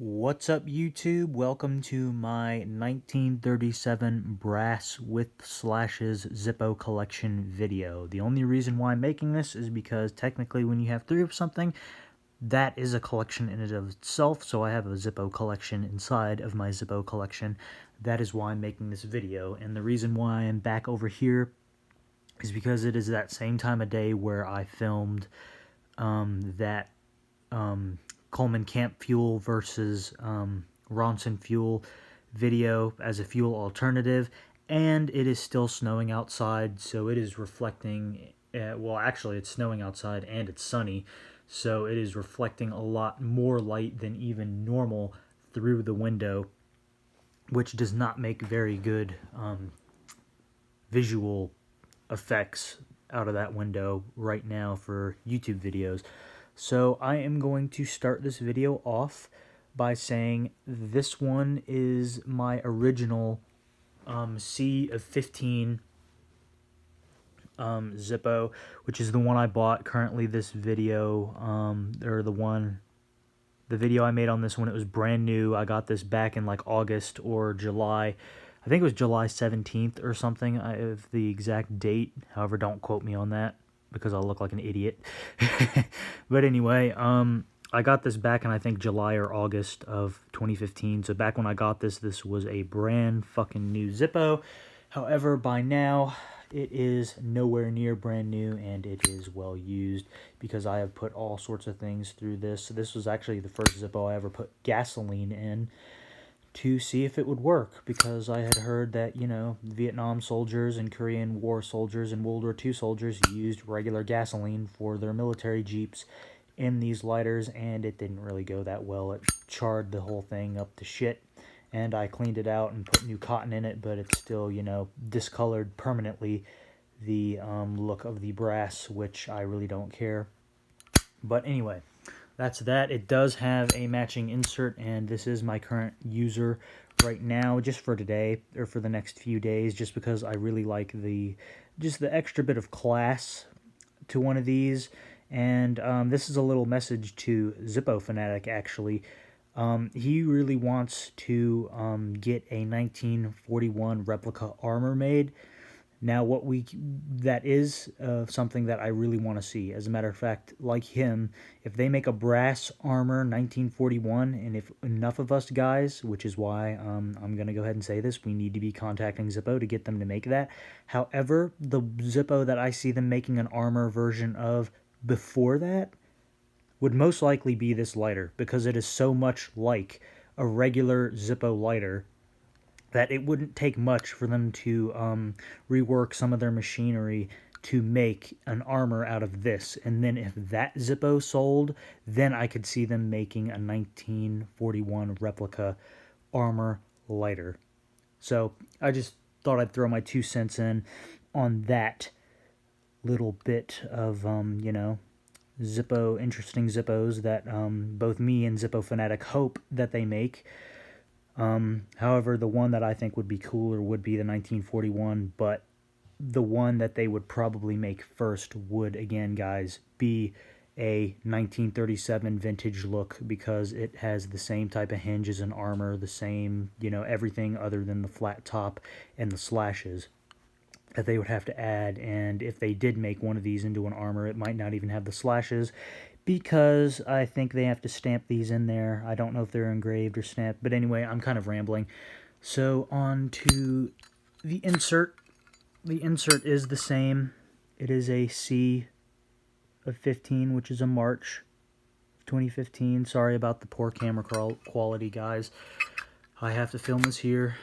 What's up, YouTube? Welcome to my 1937 brass with slashes Zippo collection video. The only reason why I'm making this is because technically when you have three of something, that is a collection in and of itself, so I have a Zippo collection inside of my Zippo collection. That is why I'm making this video, and the reason why I'm back over here is because it is that same time of day where I filmed that Coleman Camp Fuel versus Ronson Fuel video as a fuel alternative, and it is still snowing outside, so it is reflecting, well, actually it's snowing outside and it's sunny, so it is reflecting a lot more light than even normal through the window, which does not make very good visual effects out of that window right now for YouTube videos. So I am going to start this video off by saying this one is my original C of 15 Zippo, which is the one I bought. Currently this video, the video I made on this one, it was brand new. I got this back in like August or July. I think it was July 17th or something, of the exact date. However, don't quote me on that because I'll look like an idiot. But anyway, I got this back in I think July or August of 2015. So back when I got this, this was a brand fucking new Zippo. However, by now, it is nowhere near brand new, and it is well used because I have put all sorts of things through this. So this was actually the first Zippo I ever put gasoline in to see if it would work, because I had heard that, you know, Vietnam soldiers and Korean War soldiers and World War II soldiers used regular gasoline for their military jeeps in these lighters, and it didn't really go that well. It charred the whole thing up to shit, and I cleaned it out and put new cotton in it, but it's still, you know, discolored permanently the look of the brass, which I really don't care. But anyway, that's that. It does have a matching insert, and this is my current user right now, just for today, or for the next few days, just because I really like just the extra bit of class to one of these. And this is a little message to Zippo Fanatic, actually. He really wants to get a 1941 replica armor made. Now, that is something that I really want to see. As a matter of fact, like him, if they make a brass armor 1941, and if enough of us guys, which is why I'm going to go ahead and say this, we need to be contacting Zippo to get them to make that. However, the Zippo that I see them making an armor version of before that would most likely be this lighter, because it is so much like a regular Zippo lighter that it wouldn't take much for them to rework some of their machinery to make an armor out of this. And then if that Zippo sold, then I could see them making a 1941 replica armor lighter. So I just thought I'd throw my 2 cents in on that little bit of, you know, interesting Zippos that both me and Zippo Fanatic hope that they make. However, the one that I think would be cooler would be the 1941, but the one that they would probably make first would, again, guys, be a 1937 vintage look, because it has the same type of hinges and armor, the same, you know, everything other than the flat top and the slashes that they would have to add. And if they did make one of these into an armor, it might not even have the slashes, because I think they have to stamp these in there. I don't know if they're engraved or stamped, but anyway, I'm kind of rambling. So on to the insert. The insert is the same. It is a C of 15, which is a March 2015. Sorry about the poor camera quality, guys. I have to film this here.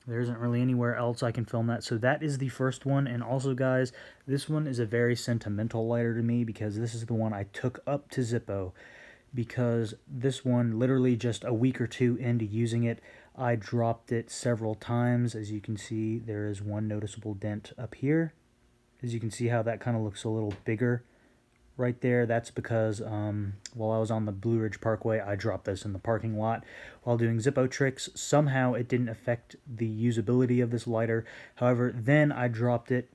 There isn't really anywhere else I can film that. So that is the first one. And also, guys, this one is a very sentimental lighter to me, because this is the one I took up to Zippo. Because this one, literally just a week or two into using it, I dropped it several times. As you can see, there is one noticeable dent up here. As you can see how that kind of looks a little bigger right there. That's because while I was on the Blue Ridge Parkway, I dropped this in the parking lot while doing Zippo tricks. Somehow it didn't affect the usability of this lighter. However, then I dropped it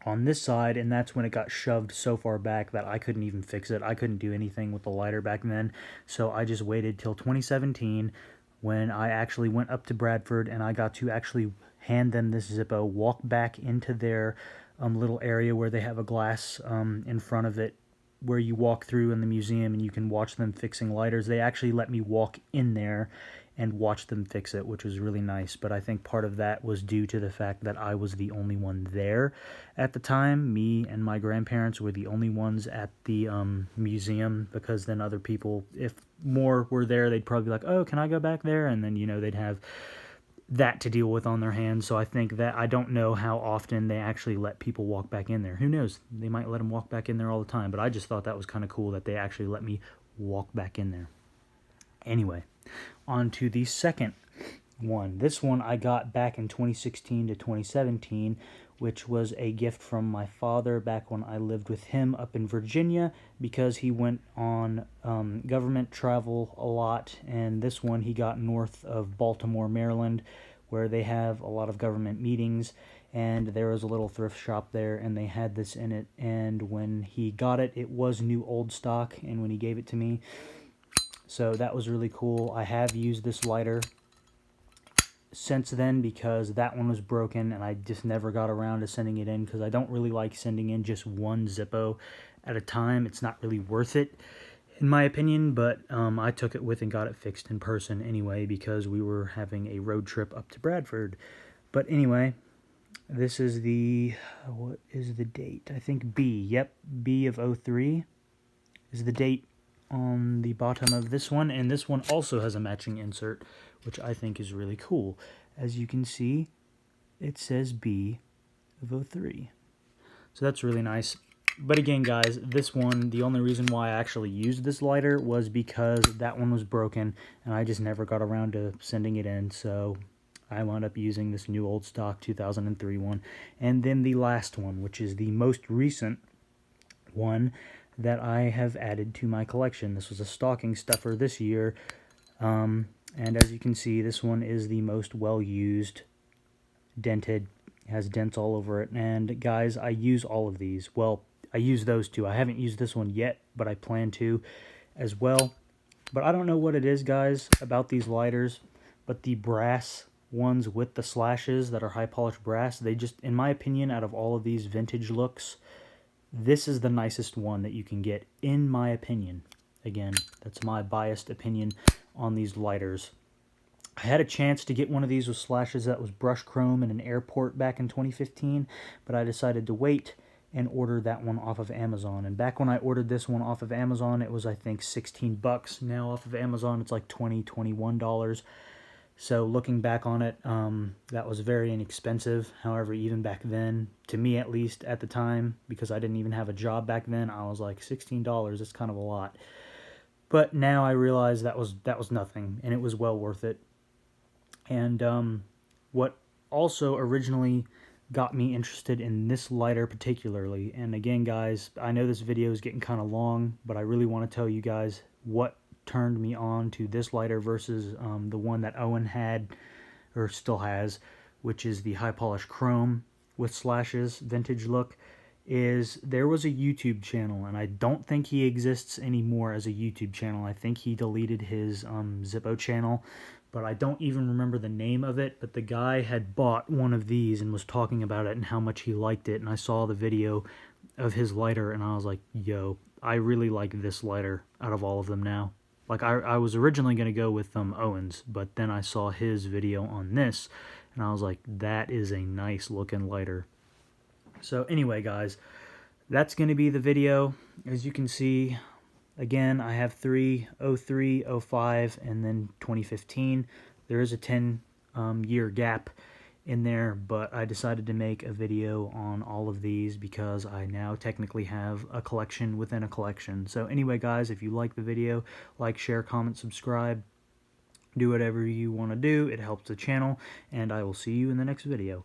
on this side, and that's when it got shoved so far back that I couldn't even fix it. I couldn't do anything with the lighter back then, so I just waited till 2017 when I actually went up to Bradford and I got to actually hand them this Zippo, walk back into their little area where they have a glass in front of it where you walk through in the museum and you can watch them fixing lighters. They actually let me walk in there and watch them fix it, which was really nice. But I think part of that was due to the fact that I was the only one there at the time. Me and my grandparents were the only ones at the museum, because then other people, if more were there, they'd probably be like, oh, can I go back there? And then, you know, they'd have that to deal with on their hands. So I think that, I don't know how often they actually let people walk back in there. Who knows? They might let them walk back in there all the time, but I just thought that was kind of cool that they actually let me walk back in there. Anyway, on to the second one. This one I got back in 2016 to 2017, which was a gift from my father back when I lived with him up in Virginia, because he went on government travel a lot, and this one he got north of Baltimore, Maryland, where they have a lot of government meetings, and there was a little thrift shop there, and they had this in it, and when he got it, it was new old stock, and when he gave it to me, so that was really cool. I have used this lighter since then because that one was broken and I just never got around to sending it in, because I don't really like sending in just one Zippo at a time. It's not really worth it in my opinion, but I took it with and got it fixed in person anyway because we were having a road trip up to Bradford. But anyway, this is the, what is the date? I think B. Yep, B of 03 is the date on the bottom of this one, and this one also has a matching insert, which I think is really cool. As you can see, it says B of 03. So that's really nice. But again, guys, this one, the only reason why I actually used this lighter was because that one was broken, and I just never got around to sending it in, so I wound up using this new old stock 2003 one. And then the last one, which is the most recent one that I have added to my collection. This was a stocking stuffer this year, and as you can see, this one is the most well-used, dented, has dents all over it. And guys, I use all of these. Well, I use those two. I haven't used this one yet, but I plan to as well. But I don't know what it is, guys, about these lighters, but the brass ones with the slashes that are high polished brass, they just, in my opinion, out of all of these vintage looks, this is the nicest one that you can get, in my opinion. Again, that's my biased opinion on these lighters. I had a chance to get one of these with slashes that was brushed chrome in an airport back in 2015, but I decided to wait and order that one off of Amazon. And back when I ordered this one off of Amazon, it was, I think, 16 bucks. Now off of Amazon, it's like $20, $21. So looking back on it, that was very inexpensive. However, even back then, to me at least at the time, because I didn't even have a job back then, I was like, $16, that's kind of a lot. But now I realize that was nothing, and it was well worth it. And what also originally got me interested in this lighter particularly, and again, guys, I know this video is getting kind of long, but I really want to tell you guys what turned me on to this lighter versus the one that Owen had, or still has, which is the high polish chrome with slashes vintage look. Is there was a YouTube channel, and I don't think he exists anymore as a YouTube channel. I think he deleted his Zippo channel, but I don't even remember the name of it. But the guy had bought one of these and was talking about it and how much he liked it, and I saw the video of his lighter, and I was like, yo, I really like this lighter out of all of them now. Like, I was originally going to go with Owen's, but then I saw his video on this, and I was like, that is a nice looking lighter. So anyway, guys, that's going to be the video. As you can see, again, I have 03, 05, and then 2015. There is a 10-year gap in there, but I decided to make a video on all of these because I now technically have a collection within a collection. So anyway, guys, if you like the video, like, share, comment, subscribe, do whatever you want to do. It helps the channel, and I will see you in the next video.